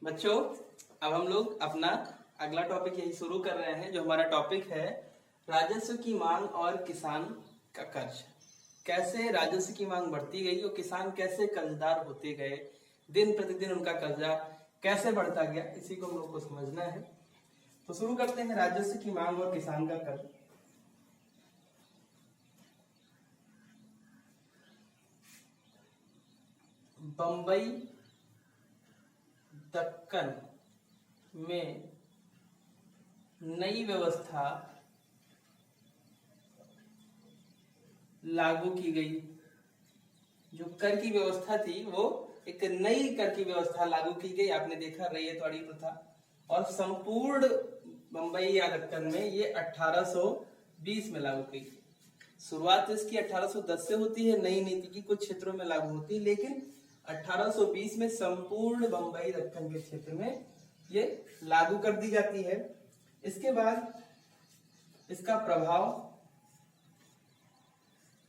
बच्चों, अब हम लोग अपना अगला टॉपिक यही शुरू कर रहे हैं। जो हमारा टॉपिक है राजस्व की मांग और किसान का कर्ज। कैसे राजस्व की मांग बढ़ती गई और किसान कैसे कर्जदार होते गए, दिन प्रतिदिन उनका कर्जा कैसे बढ़ता गया, इसी को हम लोग को समझना है। तो शुरू करते हैं राजस्व की मांग और किसान का कर्ज। बंबई दक्कन में नई व्यवस्था लागू की गई। जो कर की व्यवस्था थी वो एक नई कर की व्यवस्था लागू की गई। आपने देखा रैयतवाड़ी प्रथा, और संपूर्ण बंबई या दक्कन में ये 1820 में लागू की। शुरुआत इसकी 1810 से होती है, नई नीति की कुछ क्षेत्रों में लागू होती है, लेकिन 1820 में संपूर्ण बंबई दक्कन के क्षेत्र में ये लागू कर दी जाती है। इसके बाद इसका प्रभाव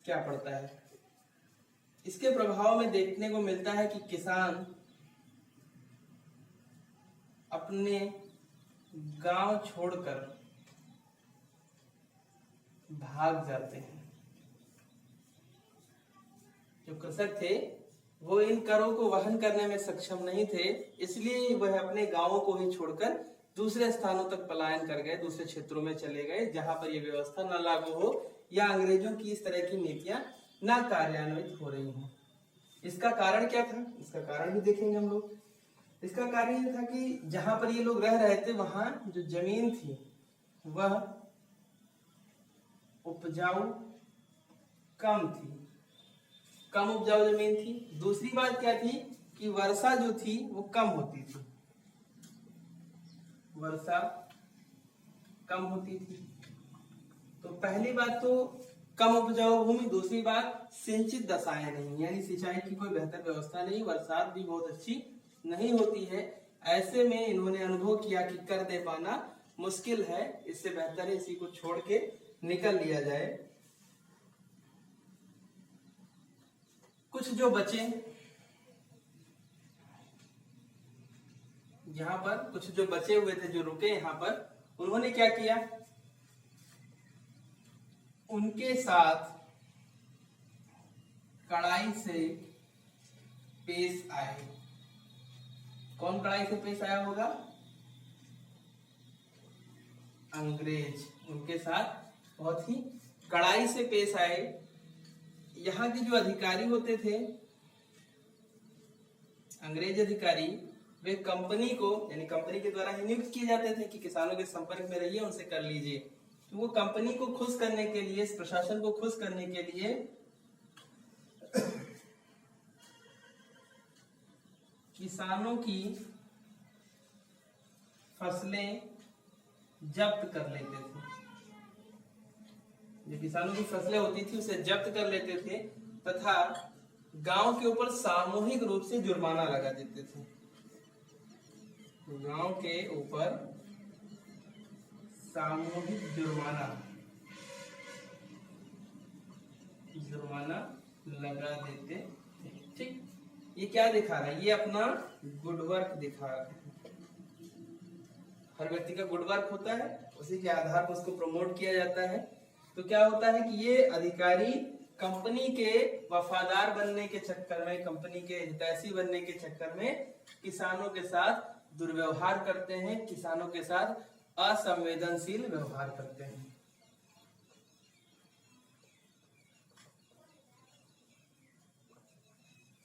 क्या पड़ता है? इसके प्रभाव में देखने को मिलता है कि किसान अपने गांव छोड़कर भाग जाते हैं। जो कृषक थे वो इन करों को वहन करने में सक्षम नहीं थे, इसलिए वह अपने गांवों को ही छोड़कर दूसरे स्थानों तक पलायन कर गए, दूसरे क्षेत्रों में चले गए जहां पर यह व्यवस्था न लागू हो या अंग्रेजों की इस तरह की नीतियां न कार्यान्वित हो रही हों। इसका कारण क्या था? इसका कारण भी देखेंगे हम लोग। इसका कारण ये था कि जहां पर ये लोग रह रहे थे वहां जो जमीन थी वह उपजाऊ कम थी, कम उपजाऊ जमीन थी। दूसरी बात क्या थी कि वर्षा जो थी वो कम होती थी, वर्षा कम होती थी। तो पहली बात तो कम उपजाऊ भूमि, दूसरी बात सिंचित दशाएं नहीं, यानी सिंचाई की कोई बेहतर व्यवस्था नहीं, बरसात भी बहुत अच्छी नहीं होती है। ऐसे में इन्होंने अनुभव किया कि कर दे पाना मुश्किल है, इससे बेहतर है इसी को छोड़ के निकल लिया जाए। कुछ जो बचे यहाँ पर, कुछ जो बचे हुए थे, जो रुके यहाँ पर, उन्होंने क्या किया? उनके साथ कड़ाई से पेश आए। कौन कड़ाई से पेश आया होगा? अंग्रेज उनके साथ बहुत ही कड़ाई से पेश आए। यहाँ के जो अधिकारी होते थे, अंग्रेज अधिकारी, वे कंपनी को, यानी कंपनी के द्वारा ही नियुक्त किए जाते थे कि किसानों के संपर्क में रहिए, उनसे कर लीजिए। तो वो कंपनी को खुश करने के लिए, इस प्रशासन को खुश करने के लिए किसानों की फसलें जब्त कर लेते थे। जो किसानों की फसलें होती थी उसे जब्त कर लेते थे तथा गांव के ऊपर सामूहिक रूप से जुर्माना लगा देते थे। गांव के ऊपर सामूहिक जुर्माना लगा देते थे। ठीक, ये क्या दिखा रहा है? ये अपना गुड वर्क दिखा रहा है। हर व्यक्ति का गुड वर्क होता है, उसी के आधार पर उसको प्रमोट किया जाता है। तो क्या होता है कि ये अधिकारी कंपनी के वफादार बनने के चक्कर में, कंपनी के हितैषी बनने के चक्कर में किसानों के साथ दुर्व्यवहार करते हैं, किसानों के साथ असंवेदनशील व्यवहार करते हैं।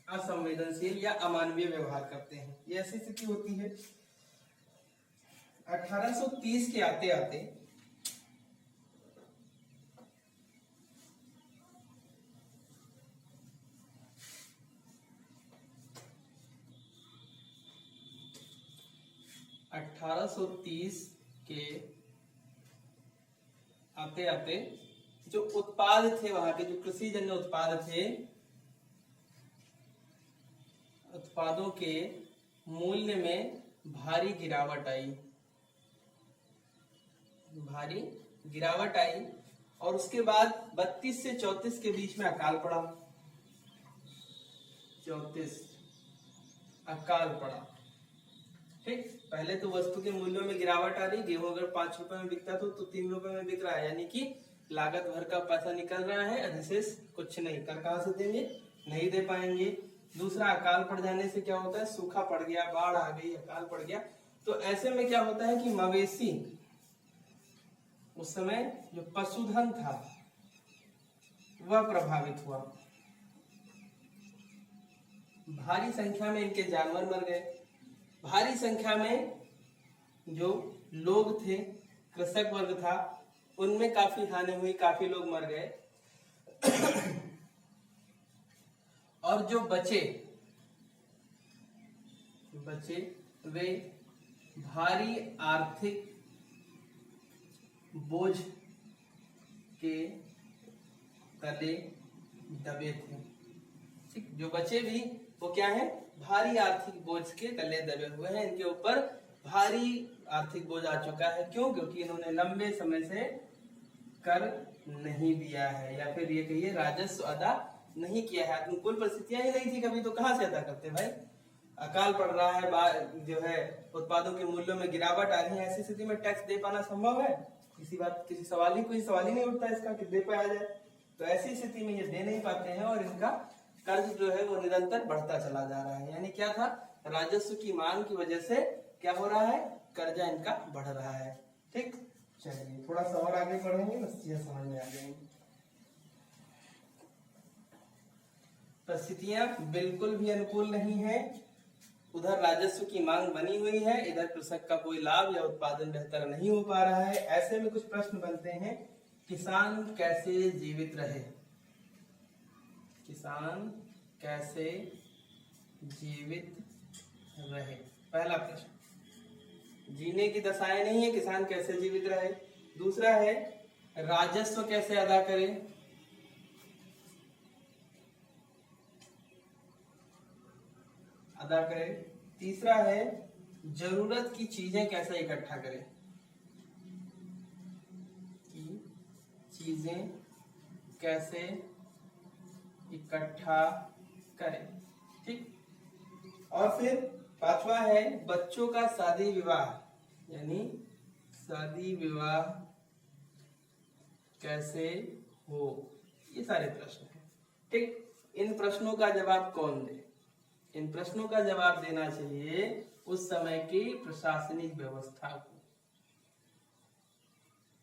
असंवेदनशील या अमानवीय व्यवहार करते हैं, ये ऐसी स्थिति होती है। 1830 के आते आते 1830 के आते आते जो उत्पाद थे, वहां के जो कृषि जन्य उत्पाद थे, उत्पादों के मूल्य में भारी गिरावट आई, भारी गिरावट आई। और उसके बाद 32 से 34 के बीच में अकाल पड़ा। 34 अकाल पड़ा। ठीक, पहले तो वस्तु के मूल्यों में गिरावट आ रही, गेहूं अगर 5 रुपए में बिकता तो 3 रुपए में बिक रहा है, यानी कि लागत भर का पैसा निकल रहा है, अधिशेष कुछ नहीं। कर कहां से देंगे, नहीं दे पाएंगे। दूसरा, अकाल पड़ जाने से क्या होता है, सूखा पड़ गया, बाढ़ आ गई, अकाल पड़ गया, तो ऐसे में क्या होता है कि मवेशी, उस समय जो पशुधन था वह प्रभावित हुआ, भारी संख्या में इनके जानवर मर गए, भारी संख्या में जो लोग थे, कृषक वर्ग था, उनमें काफी हानि हुई, काफी लोग मर गए। और जो बचे वे भारी आर्थिक बोझ के तले दबे थे। ठीक, जो बचे भी वो क्या है, भारी आर्थिक बोझ के तले दबे हुए हैं, इनके ऊपर भारी आर्थिक बोझ आ चुका है। क्यों? क्योंकि इन्होंने लंबे समय से कर नहीं दिया है, या फिर ये कहिए राजस्व अदा नहीं किया है। अनुकूल परिस्थितियां ही नहीं थी कभी, तो कहां से अदा करते भाई। अकाल पड़ रहा है, जो है उत्पादों के मूल्यों में गिरावट आ रही है, ऐसी स्थिति में टैक्स दे पाना संभव है? कोई सवाल ही नहीं उठता इसका कि दे पाया जाए। तो ऐसी स्थिति में ये दे नहीं पाते हैं और इनका कर्ज जो है वो निरंतर बढ़ता चला जा रहा है। यानी क्या था, राजस्व की मांग की वजह से क्या हो रहा है, कर्जा इनका बढ़ रहा है। ठीक, चलिए थोड़ा सा और आगे बढ़ेंगे, बस ये समझ में आ जाएंगे। परिस्थितियां बिल्कुल भी अनुकूल नहीं है, उधर राजस्व की मांग बनी हुई है, इधर कृषक का कोई लाभ या उत्पादन बेहतर नहीं हो पा रहा है। ऐसे में कुछ प्रश्न बनते हैं, किसान कैसे जीवित रहे, किसान कैसे जीवित रहे। पहला प्रश्न, जीने की दशाएं नहीं है, किसान कैसे जीवित रहे। दूसरा है, राजस्व कैसे अदा करें। तीसरा है, जरूरत की चीजें कैसे इकट्ठा करें, चीजें कैसे इकट्ठा करें। ठीक, और फिर पांचवा है, बच्चों का शादी विवाह, यानी शादी विवाह कैसे हो। ये सारे प्रश्न हैं। ठीक, इन प्रश्नों का जवाब कौन दे, इन प्रश्नों का जवाब देना चाहिए उस समय की प्रशासनिक व्यवस्था को,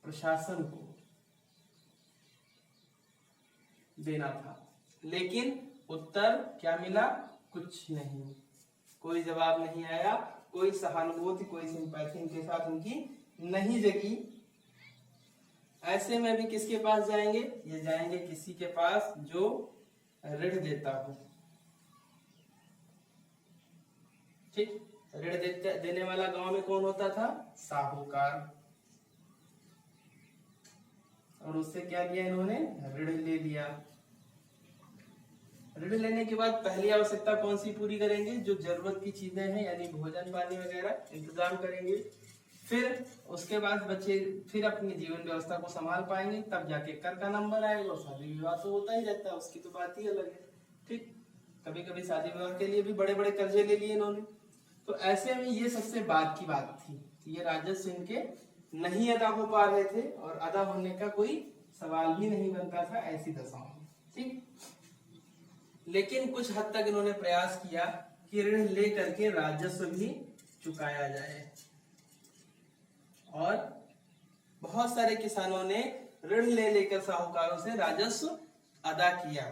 प्रशासन को देना था। लेकिन उत्तर क्या मिला, कुछ नहीं, कोई जवाब नहीं आया, कोई सहानुभूति, कोई सिंपैथी इनके साथ उनकी नहीं जगी। ऐसे में भी किसके पास जाएंगे, ये जाएंगे किसी के पास जो ऋण देता हो। ठीक, ऋण देने वाला गांव में कौन होता था, साहूकार। और उससे क्या लिया इन्होंने, ऋण ले लिया। ऋण लेने के बाद पहली आवश्यकता कौन सी पूरी करेंगे, जो जरूरत की चीजें हैं, यानी भोजन पानी वगैरह इंतजाम करेंगे। फिर उसके बाद बच्चे फिर अपनी जीवन व्यवस्था को संभाल पाएंगे, तब जाके कर का नंबर आएगा। और शादी विवाह तो होता ही रहता है, उसकी तो बात ही अलग है। ठीक, कभी कभी शादी विवाह के लिए भी बड़े बड़े कर्जे ले लिए इन्होंने। तो ऐसे में ये सबसे बाद की बात थी, ये राजस्व इनके नहीं अदा हो पा रहे थे और अदा होने का कोई सवाल भी नहीं बनता था ऐसी दशाओं में। ठीक, लेकिन कुछ हद तक इन्होंने प्रयास किया कि ऋण ले करके राजस्व भी चुकाया जाए, और बहुत सारे किसानों ने ऋण ले लेकर साहूकारों से राजस्व अदा किया।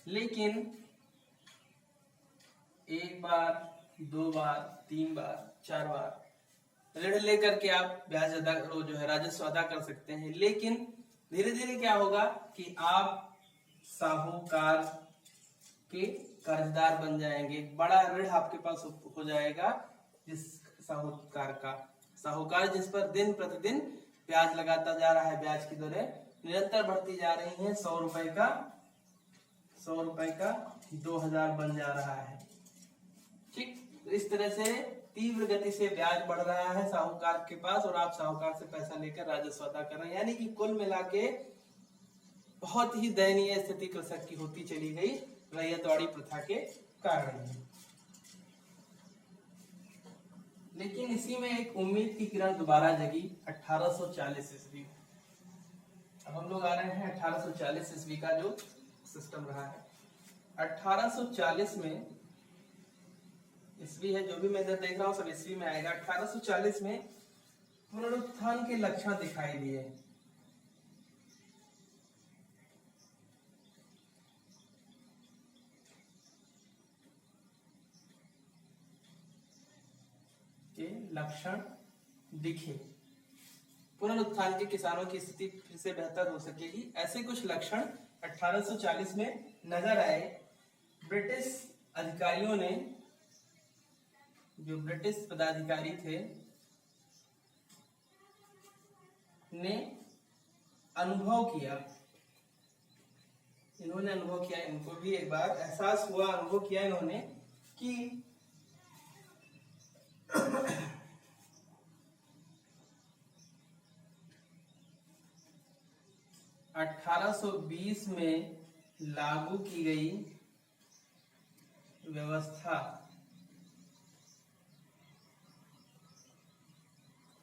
लेकिन एक बार, दो बार, 3 बार, 4 बार ऋण लेकर के आप ब्याज अदा, जो है राजस्व अदा कर सकते हैं। लेकिन धीरे धीरे क्या होगा कि आप साहूकार के कर्जदार बन जाएंगे, बड़ा ऋण आपके पास हो जाएगा जिस साहूकार जिस पर दिन प्रतिदिन ब्याज लगाता जा रहा है, ब्याज की दरें निरंतर बढ़ती जा रही हैं। 100 रुपए का 2000 बन जा रहा है। ठीक, इस तरह से तीव्र गति से ब्याज बढ़ रहा है साहूकार के पास, और आप साहूकार से पैसा लेकर राजस्व अदा कर रहे हैं। यानी कि कुल मिला के बहुत ही दयनीय स्थिति कृषक की होती चली गई रैयतवाड़ी प्रथा के कारण। लेकिन इसी में एक उम्मीद की किरण दोबारा जगी 1840 ईस्वी। अब हम लोग आ रहे हैं 1840 ईस्वी का जो सिस्टम रहा है। 1840 में ईस्वी है, जो भी मैं इधर देख रहा हूँ सब ईस्वी में आएगा। 1840 में पुनरुत्थान के लक्षण दिखाई दिए। के लक्षण दिखे, पुनरुत्थान के किसानों की स्थिति फिर से बेहतर हो सकेगी, ऐसे कुछ लक्षण 1840 में नजर आए। ब्रिटिश अधिकारियों ने, जो ब्रिटिश पदाधिकारी थे, ने अनुभव किया, इन्होंने अनुभव किया, इनको भी एक बार एहसास हुआ, अनुभव किया इन्होंने कि 1820 में लागू की गई व्यवस्था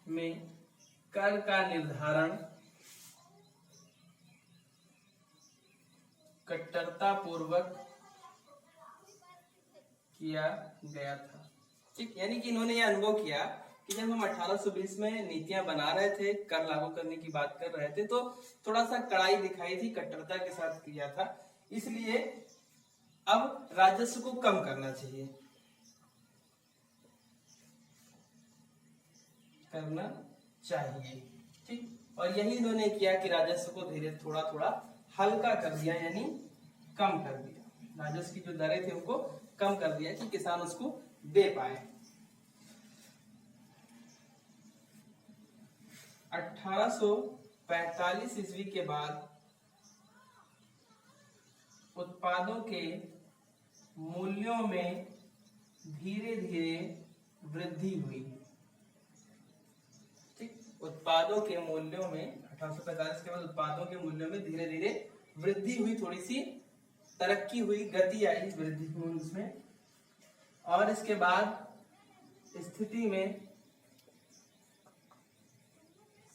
में कर का निर्धारण कट्टरता पूर्वक किया गया था। ठीक, यानी कि इन्होंने यह अनुभव किया कि जब हम 1820 में नीतियां बना रहे थे, कर लागू करने की बात कर रहे थे, तो थोड़ा सा कड़ाई दिखाई थी, कट्टरता के साथ किया था, इसलिए अब राजस्व को कम करना चाहिए, करना चाहिए। ठीक, और यही इन्होंने किया कि राजस्व को धीरे थोड़ा थोड़ा हल्का कर दिया, यानी कम कर दिया। राजस्व की जो दरें थी उनको कम कर दिया कि किसान उसको दे पाए। 1845 ईस्वी के बाद उत्पादों के मूल्यों में धीरे धीरे वृद्धि हुई। ठीक, उत्पादों के मूल्यों में 1845 के बाद उत्पादों के मूल्यों में धीरे धीरे वृद्धि हुई, थोड़ी सी तरक्की हुई, गति आई, वृद्धि हुई उसमें। और इसके बाद स्थिति में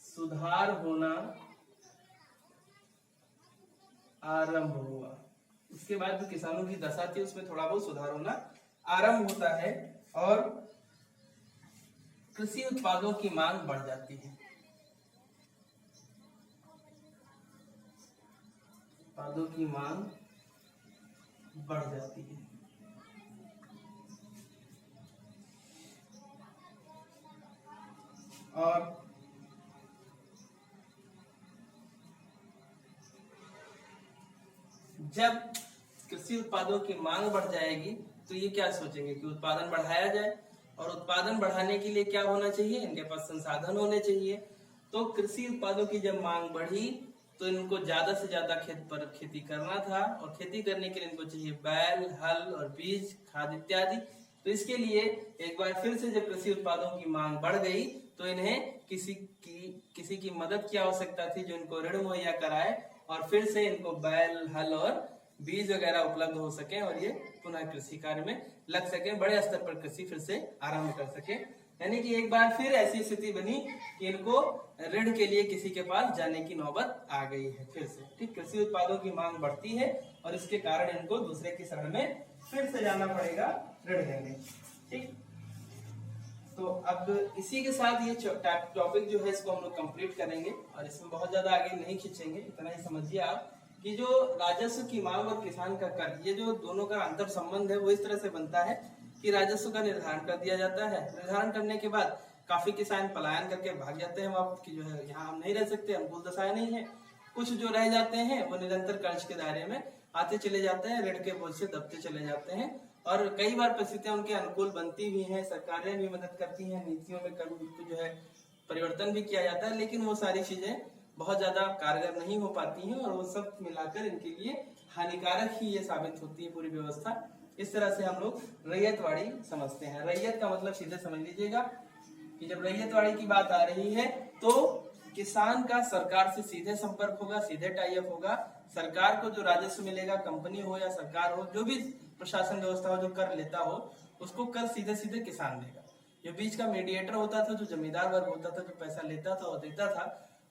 सुधार होना आरंभ हुआ। इसके बाद जो किसानों की दशा थी उसमें थोड़ा बहुत सुधार होना आरंभ होता है और कृषि उत्पादों की मांग बढ़ जाती है। उत्पादों की मांग बढ़ जाती है और जब कृषि उत्पादों की मांग बढ़ जाएगी तो ये क्या सोचेंगे कि उत्पादन बढ़ाया जाए, और उत्पादन बढ़ाने के लिए क्या होना चाहिए, इनके पास संसाधन होने चाहिए। तो कृषि उत्पादों की जब मांग बढ़ी तो इनको ज्यादा से ज्यादा खेत पर खेती करना था, और खेती करने के लिए इनको चाहिए बैल, हल और बीज, खाद इत्यादि। तो इसके लिए एक बार फिर से जब कृषि उत्पादों की मांग बढ़ गई तो इन्हें किसी की मदद की आवश्यकता थी जो इनको ऋण मुहैया कराए और फिर से इनको बैल, हल और बीज वगैरह उपलब्ध हो सके और ये पुनः कृषि कार्य में लग सके, बड़े स्तर पर कृषि फिर से आरंभ कर सके। यानी कि एक बार फिर ऐसी स्थिति बनी कि इनको ऋण के लिए किसी के पास जाने की नौबत आ गई है फिर से। ठीक, कृषि उत्पादों की मांग बढ़ती है और इसके कारण इनको दूसरे की शरण में फिर से जाना पड़ेगा ऋण लेने। ठीक, तो अब इसी के साथ ये टॉपिक जो है इसको हम लोग कंप्लीट करेंगे और इसमें बहुत ज्यादा आगे नहीं खींचेंगे। इतना ही समझिए आप कि जो राजस्व की मांग और किसान का कर, ये जो दोनों का अंतर संबंध है वो इस तरह से बनता है कि राजस्व का निर्धारण कर दिया जाता है। निर्धारण करने के बाद काफी किसान पलायन करके भाग जाते हैं वहाँ की, जो है यहाँ हम नहीं रह सकते, अनुकूल दशाएं नहीं है। कुछ जो रह जाते हैं वो निरंतर कर्ज के दायरे में आते चले जाते हैं, ऋण के बोझ से दबते चले जाते हैं और कई बार परिस्थितियां उनके अनुकूल बनती भी हैं, सरकारें भी मदद करती हैं, नीतियों में जो है परिवर्तन भी किया जाता है, लेकिन वो सारी चीजें बहुत ज्यादा कारगर नहीं हो पाती हैं और वो सब मिलाकर इनके लिए हानिकारक ही ये साबित होती है पूरी व्यवस्था। इस तरह से हम लोग रैयतवाड़ी समझते हैं। रैयत का मतलब सीधे समझ लीजिएगा कि जब रैयतवाड़ी की बात आ रही है तो किसान का सरकार से सीधे संपर्क होगा, सीधे टाई अप होगा, सरकार को जो राजस्व मिलेगा, कंपनी हो या सरकार हो, जो भी प्रशासन व्यवस्था हो जो कर लेता हो, उसको कर सीधे सीधे किसान देगा। जो बीच का मीडिएटर होता था, जो जमींदार वर्ग होता था, जो पैसा लेता था और देता था,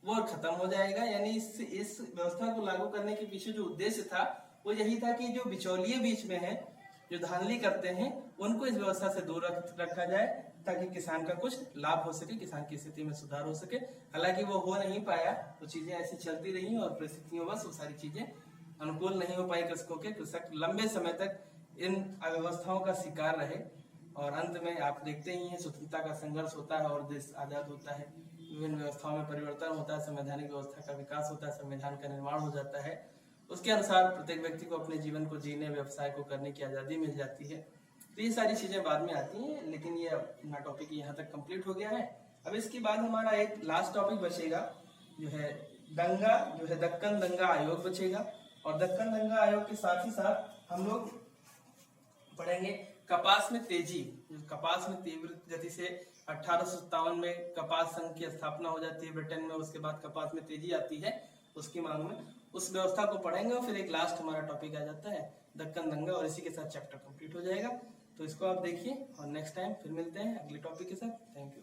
वो खत्म हो जाएगा। यानी इस व्यवस्था को लागू करने के पीछे जो उद्देश्य था वो यही था कि जो बिचौलिए बीच में है, जो धांधली करते हैं, उनको इस व्यवस्था से दूर रखा जाए ताकि किसान का कुछ लाभ हो सके, किसान की स्थिति में सुधार हो सके। हालांकि वो हो नहीं पाया, तो चीजें ऐसी चलती रही और परिस्थितियों बस वो सारी चीजें अनुकूल नहीं हो पाई कृषकों के। कृषक लंबे समय तक इन अव्यवस्थाओं का शिकार रहे और अंत में आप देखते ही हैं स्वतंत्रता का संघर्ष होता है और देश आजाद होता है, विभिन्न व्यवस्थाओं में परिवर्तन होता है, संवैधानिक व्यवस्था का विकास होता है, संविधान का निर्माण हो जाता है, उसके अनुसार प्रत्येक व्यक्ति को अपने जीवन को जीने, व्यवसाय को करने की आजादी मिल जाती है। तो ये सारी चीजें बाद में आती हैं, लेकिन ये अपना टॉपिक यहाँ तक कंप्लीट हो गया है। अब इसके बाद हमारा एक लास्ट टॉपिक बचेगा, जो है दंगा, जो है दक्कन दंगा आयोग बचेगा। और दक्कन दंगा आयोग के साथ ही साथ हम लोग पढ़ेंगे कपास में तेजी। कपास में तीव्र गति से 1857 में कपास संघ की स्थापना हो जाती है ब्रिटेन में, उसके बाद कपास में तेजी आती है उसकी मांग में, उस व्यवस्था को पढ़ेंगे। और फिर एक लास्ट हमारा टॉपिक आ जाता है दक्कन दंगा, और इसी के साथ चैप्टर कंप्लीट हो जाएगा। तो इसको आप देखिए और नेक्स्ट टाइम फिर मिलते हैं अगले टॉपिक के साथ। Thank you.